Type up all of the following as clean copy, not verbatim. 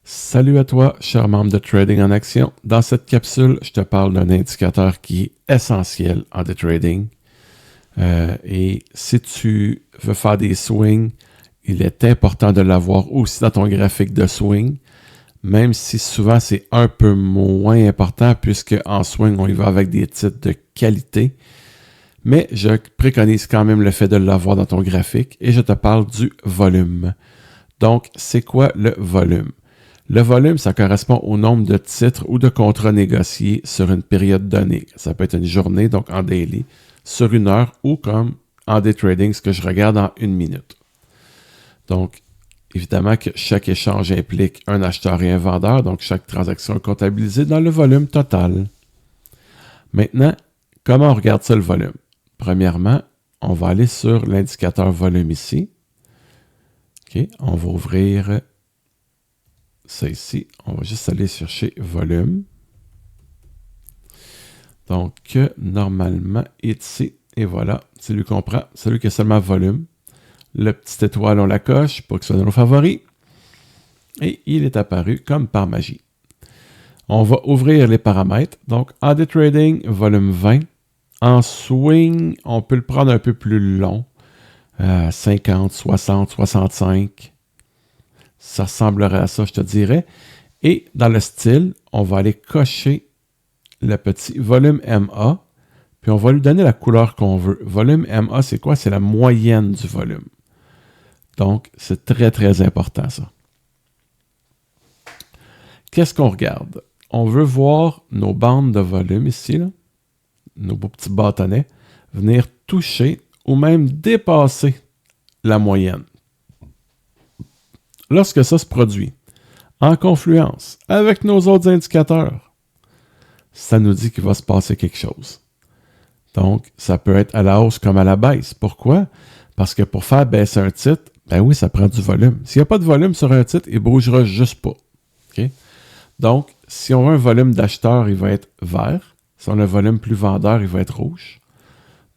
Salut à toi, cher membre de Trading en Action. Dans cette capsule, je te parle d'un indicateur qui est essentiel en day trading. Et si tu veux faire des swings, il est important de l'avoir aussi dans ton graphique de swing, même si souvent c'est un peu moins important puisque en swing, on y va avec des titres de qualité. Mais je préconise quand même le fait de l'avoir dans ton graphique et je te parle du volume. Donc, c'est quoi le volume? Le volume, ça correspond au nombre de titres ou de contrats négociés sur une période donnée. Ça peut être une journée, donc en daily, sur une heure ou comme en day trading, ce que je regarde en une minute. Donc, évidemment que chaque échange implique un acheteur et un vendeur, donc chaque transaction est comptabilisée dans le volume total. Maintenant, comment on regarde ça le volume? Premièrement, on va aller sur l'indicateur volume ici. OK, on va ouvrir ça ici. On va juste aller chercher volume. Donc, normalement, ici, et voilà, c'est lui qu'on prend. Celui qui a seulement volume. Le petit étoile, on la coche pour que ce soit dans nos favoris. Et il est apparu comme par magie. On va ouvrir les paramètres. Donc, en day trading, volume 20. En swing, on peut le prendre un peu plus long. 50, 60, 65. Ça ressemblerait à ça, je te dirais. Et dans le style, on va aller cocher le petit volume MA, puis on va lui donner la couleur qu'on veut. Volume MA, c'est quoi? C'est la moyenne du volume. Donc, c'est très, très important, ça. Qu'est-ce qu'on regarde? On veut voir nos bandes de volume ici, là, nos beaux petits bâtonnets, venir toucher ou même dépasser la moyenne. Lorsque ça se produit, en confluence avec nos autres indicateurs, ça nous dit qu'il va se passer quelque chose. Donc, ça peut être à la hausse comme à la baisse. Pourquoi? Parce que pour faire baisser un titre, ben oui, ça prend du volume. S'il n'y a pas de volume sur un titre, il ne bougera juste pas. Okay? Donc, si on a un volume d'acheteur, il va être vert. Si on a un volume plus vendeur, il va être rouge.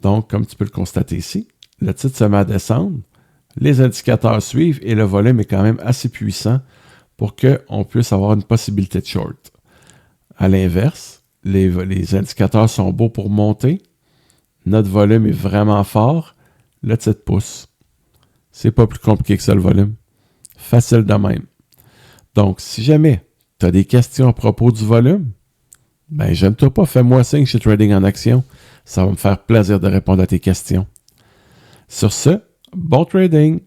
Donc, comme tu peux le constater ici, le titre se met à descendre, les indicateurs suivent et le volume est quand même assez puissant pour qu'on puisse avoir une possibilité de short. À l'inverse, les indicateurs sont beaux pour monter, notre volume est vraiment fort, le titre pousse. C'est pas plus compliqué que ça le volume. Facile de même. Donc, si jamais tu as des questions à propos du volume, ben j'aime-toi pas, fais-moi signe chez Trading en Action. Ça va me faire plaisir de répondre à tes questions. Sur ce, bon trading!